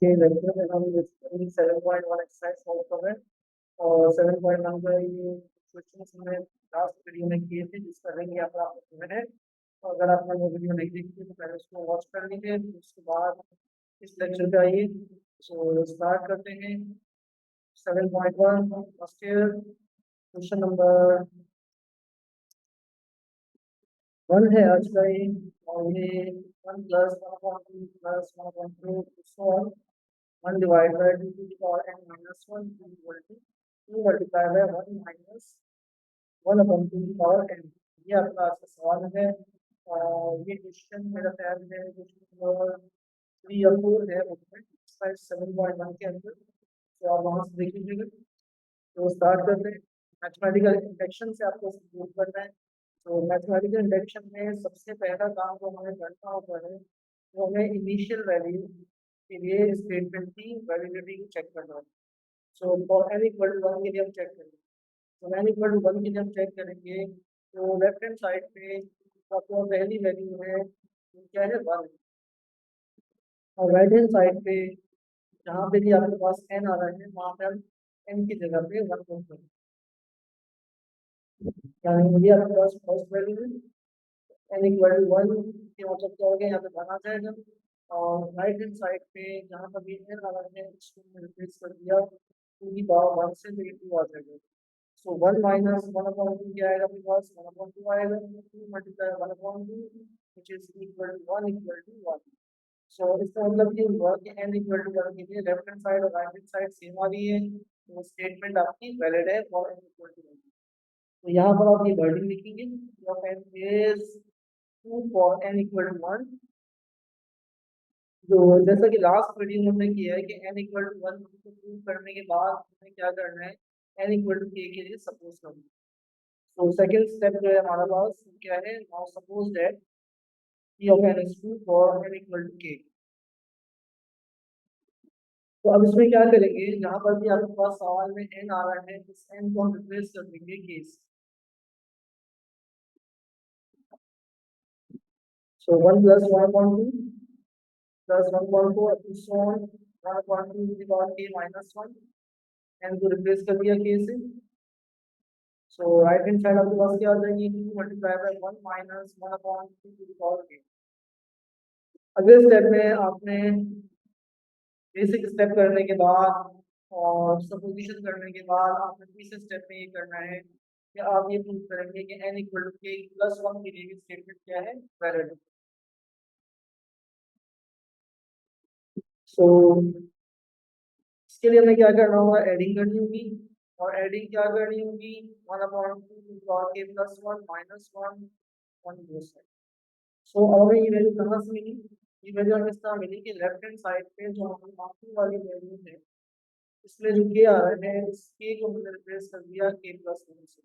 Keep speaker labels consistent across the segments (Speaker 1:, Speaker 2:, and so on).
Speaker 1: के लेक्चर में हम 7.1 एक्सरसाइज सॉल्व कर रहे हैं। और 7.1 का ये क्वेश्चन हमने लास्ट वीडियो में किए थे, जिसका लिंक यहाँ पर आपको given है। तो अगर आपने वो वीडियो नहीं देखी तो पहले उसको वॉच कर लीजिए, फिर उसके बाद इस लेक्चर पे आइए। सो स्टार्ट करते हैं। 7.1 फर्स्ट ईयर, क्वेश्चन नंबर 1 है आज का ये। और ये 1 plus 1.2 plus 1.2 1 divide by 2 to the power n minus 1 equal to 2 multiply by 1 minus 1 upon 2 की पावर n। ये आपका आज का सवाल है। और ये क्वेश्चन मेरा ख्याल है क्वेश्चन नंबर 3 या 4 है उसमें एक्सरसाइज 7.1 के अंदर। तो आप वहाँ से देख लीजिएगा। तो स्टार्ट करते हैं। मैथमेटिकल इंडक्शन से आपको प्रूव करना है। तो मैथमेटिकल इंडक्शन में सबसे पहला काम जो हमें करना होता है वो हमें इनिशियल वैल्यू के लिए स्टेटमेंट की वैलिडिटी को चेक करना है। So for n equal to 1 के लिए हम चेक करेंगे। तो एन इक्वल टू 1 के लिए हम चेक करेंगे तो लेफ्ट हैंड साइड पे आपको पहली वैल्यू है वो क्या है 1। और राइट हैंड साइड पे जहाँ पे भी आपके पास एन आ रहा है वहाँ पे हम एन की जगह पे 1 पुट करेंगे। यानी ये आपके पास फर्स्ट वैल्यू है एन इक्वल टू 1 के मतलब क्या हो गया, यहाँ पे 1 आ जाएगा। और राइट हैंड साइड पे जहाँ पर भी एन आ रहा है उसको मैंने रिप्लेस कर दिया 2 की पावर 1 से, तो ये 2 आ जाएगा। सो 1 माइनस 1 अपॉन 2 क्या आएगा आपके पास 1 अपॉन 2 आएगा। 2 multiply 1 upon 2 which is equal to 1 equal to 1। So इसका मतलब ये हुआ कि n इक्वल टू 1 के लिए लेफ्ट हैंड साइड और राइट हैंड साइड सेम आ रही है, तो स्टेटमेंट आपकी वैलिड है फॉर n इक्वल टू 1। तो यहाँ पर आप ये वर्डिंग लिखेंगे of n is true for n equal to 1। जो जैसा कि लास्ट वीडियो में हमने किया है कि n इक्वल टू 1 को प्रूव करने के बाद हमें क्या करना है, n इक्वल टू k के लिए सपोज करना है। तो सेकंड स्टेप जो है हमारा पास क्या है, now suppose that p of n is true for n equal to k। तो अब इसमें क्या करेंगे, जहां पर भी आपके पास सवाल में n आ रहा है इस n को हम रिप्लेस कर देंगे case. So 1 plus 1.2 plus 1.4 so on 1.2 to the power k minus 1, n को रिप्लेस कर दिया k से। सो राइट हैंड साइड आपके पास क्या आ जाएगी 2 multiply by 1 minus 1/2 to the power k। अगले स्टेप में आपने बेसिक स्टेप करने के बाद और सपोजिशन करने के बाद आपने तीसरे स्टेप में ये करना है कि आप ये प्रूव करेंगे कि n इक्वल टू के प्लस 1 के लिए स्टेटमेंट क्या है, वैलिड। सो इसके लिए हमें क्या करना होगा, एडिंग करनी होगी। और एडिंग क्या करनी होगी 1/2 के प्लस 1 माइनस 1 1 सो अब हमें ये वैल्यू कहाँ से मिली, ये वैल्यू हमें इस तरह मिली कि लेफ्ट हैंड साइड पे जो हमारी बाकी वाली वैल्यू है इसमें जो के आ रहा है इस के को हमने रिप्लेस कर दिया के प्लस 1 से।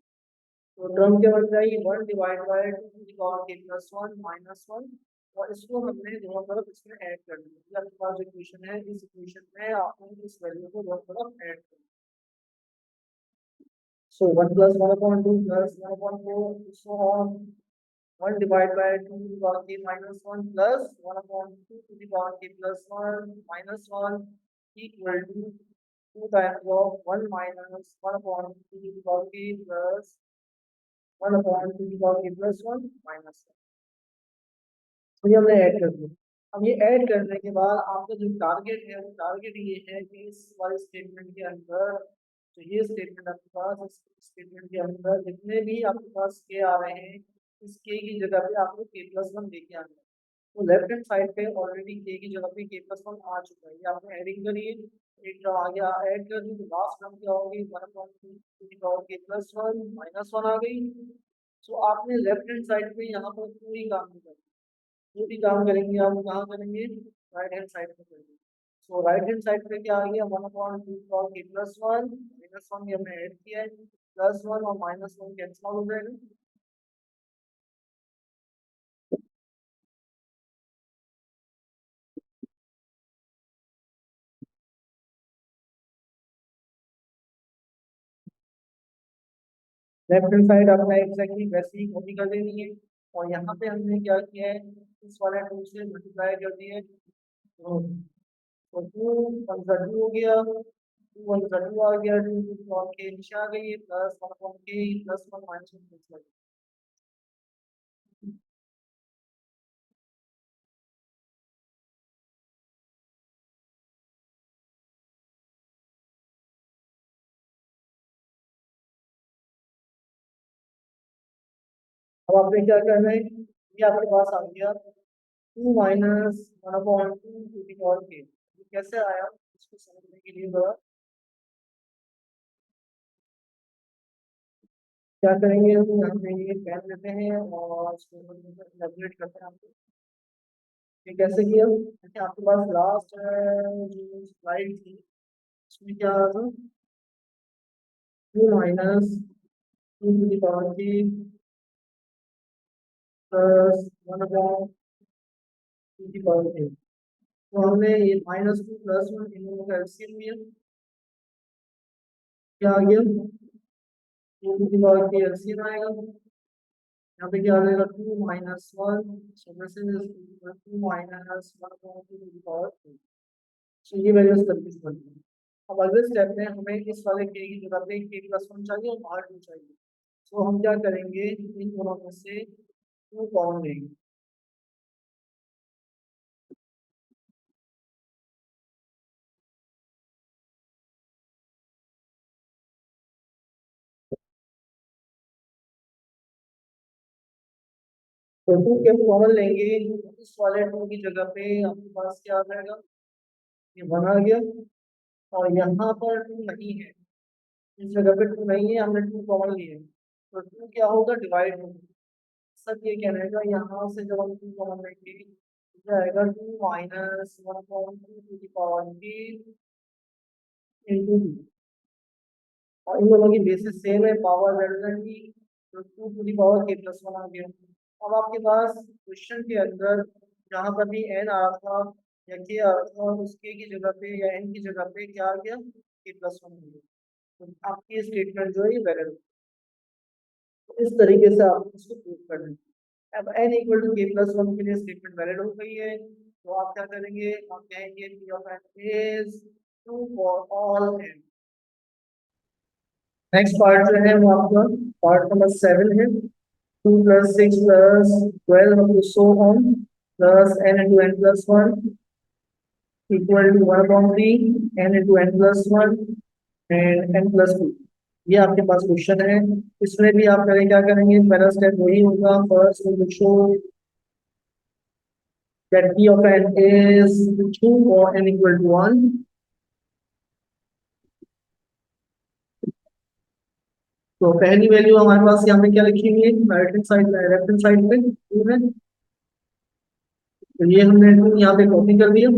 Speaker 1: तो टर्म क्या बन जाएगी 1 divide by 2 to the power k plus 1 minus 1। और इसको हमने दोनों तरफ इसमें ऐड कर दिया। ये आपके पास जो इक्वेशन है इस इक्वेशन में आपने इस वैल्यू को दोनों तरफ ऐड कर दिया। So 1 plus 1/2 plus 1/4 so on 1 divide by 2 to the power k minus 1 plus 1/2 to the power k plus 1 minus 1 equal to 2 times of 1 minus 1/2 to the power k plus 1/2 to the power k plus 1 minus 1। तो ये हमने add कर दिया। अब ये add करने के बाद आपका जो टारगेट है वो टारगेट ये है कि इस वाले स्टेटमेंट के अंदर तो ये स्टेटमेंट आपके पास इस स्टेटमेंट के अंदर जितने भी आपके पास के आ रहे हैं इस के की जगह पे आपको के प्लस 1 लेके आना है। तो लेफ्ट हैंड साइड पे ऑलरेडी के की जगह पे के प्लस 1 आ चुका है, ये आपने एडिंग करिए। एक टर्म आ गया ऐड कर दी तो लास्ट टर्म क्या होगी 1/2 के प्लस 1 माइनस 1 आ गई। सो आपने लेफ्ट हैंड साइड पे यहाँ पर पूरी काम नहीं करनी, जो भी काम करेंगे आप कहाँ करेंगे, राइट हैंड साइड पे करेंगे। सो राइट हैंड साइड पे क्या आ गया 1/2 के प्लस 1 माइनस 1 ये हमने ऐड किया है, प्लस 1 और माइनस 1 कैंसिल हो जाएगा। लेफ्ट हैंड साइड आपने एग्जैक्टली वैसे ही कॉपी कर देनी है। और यहाँ पे हमने क्या किया है इस वाले टू से मल्टीप्लाई कर दिया है। तो टू वन सा टू हो गया, टू वन सा टू आ गया, टू टू पावर के नीचे आ गई प्लस वन अपॉन के plus one minus one plus one. अब आपने क्या करना है, ये आपके पास आ गया two minus one upon two to the power k. ये कैसे आया इसको समझने के लिए जरा क्या करेंगे, हम यहाँ पे ये पेन लेते हैं और इसको कैलकुलेट करते हैं आपको। ये कैसे किया, देखिए आपके पास लास्ट जो स्लाइड थी उसमें क्या था, two minus two to the power की plus one upon two the power के। तो हमने ये माइनस टू प्लस वन इन दोनों का एलसीएम लिया, क्या आ गया टू टू दी पावर की एलसीएम आएगा। यहाँ पे क्या आ जाएगा two minus one, so this is two minus one upon two to the power two. सो ये वैल्यूज करके समझना है। अब अगले स्टेप में हमें इस वाले के की जगह पे के प्लस वन चाहिए और बाहर टू चाहिए। तो हम क्या करेंगे, इन दोनों में से टू कॉमन लेंगे। तो टू कैसे कॉमन लेंगे, इस वाले टू की जगह पे आपके पास क्या आ जाएगा, ये वन आ गया और यहाँ पर टू नहीं है, इस जगह पे टू नहीं है, हमने टू कॉमन लिए तो टू क्या होगा, डिवाइड होगा। सब ये कहने का यहाँ से जब हम टू कॉमन लेंगे तो क्या आएगा two minus one upon two to the power k into two, और इन दोनों की बेसिस सेम है, पावर रेडियन की, तो two to the power k plus one आ गया। अब आपके पास क्वेश्चन के अंदर जहाँ पर भी एन आ रहा था या के आ रहा था उसके की जगह पे या एन की जगह पे क्या आ गया, के प्लस वन हो गया। तो आपकी स्टेटमेंट जो है ये वैलिड है। तो इस तरीके से आप इसको प्रूव करना है। अब n इक्वल टू के प्लस वन के लिए स्टेटमेंट वैलिड हो गई है, तो आप क्या करेंगे, आप कहेंगे P of N is true for all N. Next part जो है वो आपका पार्ट नंबर 7 है, 2 + 6 + 12 so on plus n into N plus one equal to one upon three n into N plus one and n plus two. ये आपके पास question है, इसमें भी आप करें क्या करेंगे, पहला स्टेप वही होगा, first we will show that p of n is true for n equal to 1। तो पहली वैल्यू हमारे पास यहाँ पे क्या लिखी हुई है, right hand side left hand side पे टू है, तो ये हमने टू यहाँ पे कॉपी कर दिया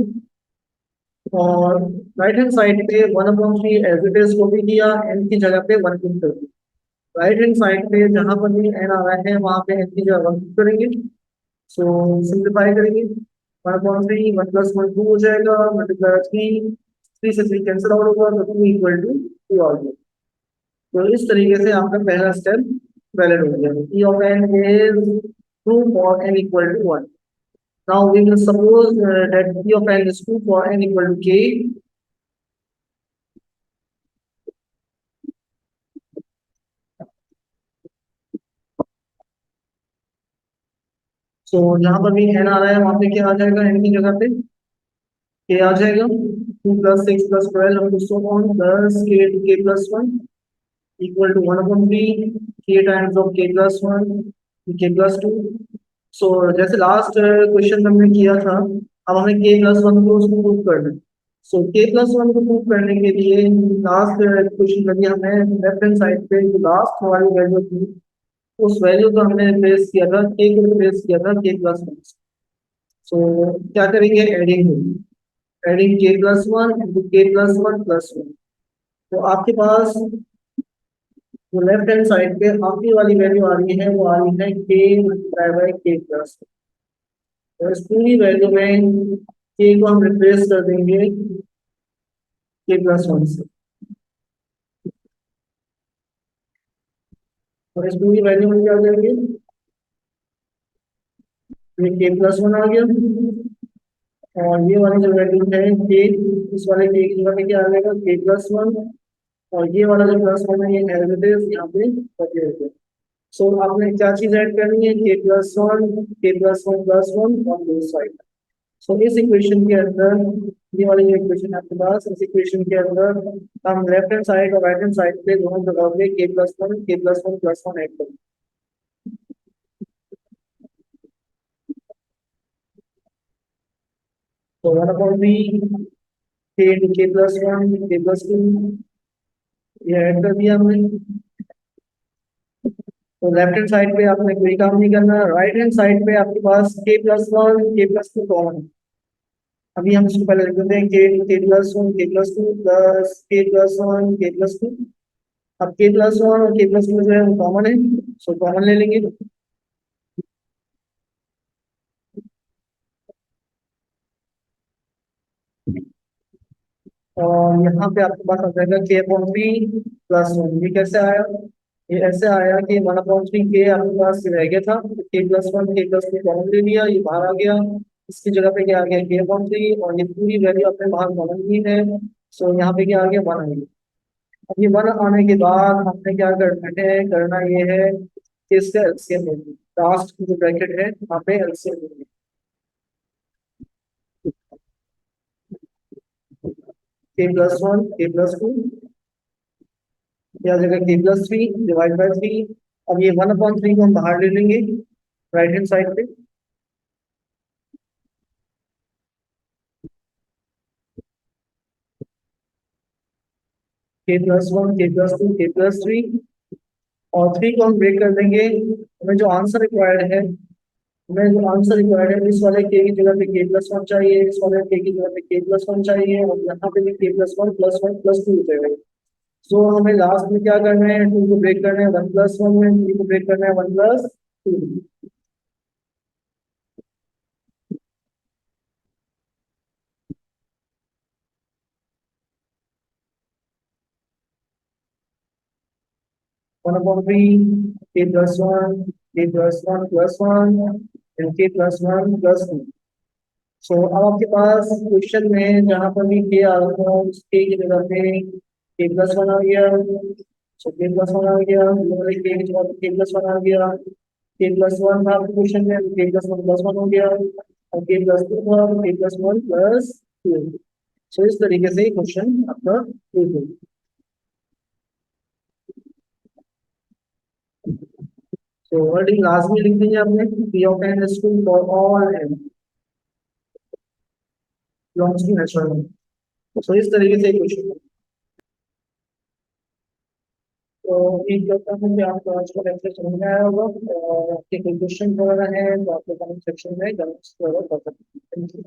Speaker 1: और राइट हैंड साइड पे one upon three as it is copy किया, एन की जगह पे वन पुट कर दिया। राइट हैंड साइड पे जहां पर भी एन आ रहा है वहां पे एन की जगह वन पुट करेंगे। सो सिंप्लीफाई करेंगे, one upon three one plus one two हो जाएगा, मल्टीप्लाई थ्री, थ्री से थ्री कैंसिल आउट होगा तो टू इक्वल टू टू आ गया। तो इस तरीके से आपका पहला स्टेप वैलिड हो गया, p of n is true for n equal to 1। Now we will suppose that p of n is true for n equal to k। So यहाँ पर भी n आ रहा है वहाँ पे क्या आ जाएगा, n की जगह पे k आ जाएगा, 2 + 6 + 12 हम सो on plus k to k plus 1 equal to 1/3 k times of k plus 1 k plus 2। सो जैसे लास्ट क्वेश्चन में हमने किया था, अब हमें के प्लस वन को उसको प्रूव करना है। सो के प्लस वन को प्रूव करने के लिए लास्ट क्वेश्चन में भी हमें लेफ्ट हैंड साइड पे जो लास्ट वाली वैल्यू थी उस वैल्यू को हमने रिप्लेस किया था, के को रिप्लेस किया था के प्लस वन। सो क्या करेंगे, एडिंग होगी, एडिंग के प्लस वन इंटू के प्लस वन प्लस वन। तो आपके पास जो लेफ्ट हैंड साइड पे आखिरी वाली वैल्यू आ रही है वो आ रही है के मल्टीप्लाई बाई के प्लस। तो इस पूरी वैल्यू में के को हम रिप्लेस कर देंगे के प्लस वन से, और इस पूरी वैल्यू में क्या करेंगे, ये के प्लस वन आ गया और ये वाली जो वैल्यू है के, इस वाले के की जगह पे क्या आ जाएगा k+1, और ये वाला जो +1 है ये एज इट इज यहाँ पे रख देते हैं। सो आपने क्या चीज ऐड करनी है k+1, k+1+1 on both side. सो इस इक्वेशन के अंदर, ये वाली जो इक्वेशन है आपके पास, इस इक्वेशन के अंदर हम लेफ्ट हैंड साइड और राइट हैंड साइड पे दोनों जगह पे k+1 ऐड करेंगे। तो 1/b k into k+1 k+2, ये ऐड कर दिया हमने। तो लेफ्ट हैंड साइड पे आपने कोई काम नहीं करना, राइट हैंड साइड पे आपके पास k+1 k+2 कॉमन है। अभी हम इसको पहले लिख देते हैं k+1 k+2 plus k+1 k+2। अब k+1 और k+2 जो है वो कॉमन है, सो कॉमन ले लेंगे। और यहाँ पे आपके पास आ जाएगा k/3+1। ये कैसे आया? ये ऐसे आया कि 1/3 के आपके पास रह गया था, k+1 k+2 कॉमन ले लिया, ये बाहर आ गया। इसकी जगह पे क्या आ गया k/3, और ये पूरी वैल्यू आपने बाहर कॉमन ली है। सो यहाँ पे क्या आ गया 1 आ गया। अब ये 1 आने के बाद आपने क्या करना है, करना ये है कि इसका एलसीएम लेंगे। लास्ट की जो ब्रैकेट है वहाँ पे एलसीएम लेंगे। k+1 k+2 या जगह k+3 डिवाइड बाय 3। अब ये 1/3 को हम बाहर ले लेंगे राइट हैंड साइड पे। k+1 k+2 k+3, और 3 को हम ब्रेक कर देंगे। हमें जो आंसर रिक्वायर्ड है, हमें जो आंसर रिक्वायर्ड है, इस वाले के की जगह पे k+1 चाहिए, इस वाले के की जगह पे k+1 चाहिए, और यहाँ पे भी k+1 +1 +2 हो जाएगा। सो हमें लास्ट में क्या करना है, 2 को ब्रेक करना है 1+1 में, 3 को ब्रेक करना है 1+2। 1/3 k+1 k+1+1 and k+1+2। सो अब आपके पास क्वेश्चन में जहाँ पर भी के आ रहा है उस के की जगह पे k+1 आ गया। सो k+1 आ गया, के की जगह पे k+1 आ गया। k+1 था आपके क्वेश्चन में, k+1+1 हो गया, और k+2 था k+1+2। सो इस तरीके से क्वेश्चन आपका प्रूफ हो। तो वर्डिंग लाजमी लिख दीजिए आपने, P of N is true for all n belongs to natural. So इस तरीके से क्वेश्चन। तो उम्मीद करता हूँ कि आपको आज का लेक्चर समझ में आया होगा, और आपके कोई क्वेश्चन वगैरह है तो आप कमेंट सेक्शन में कमेंट्स वगैरह कर सकते हैं। Thank you.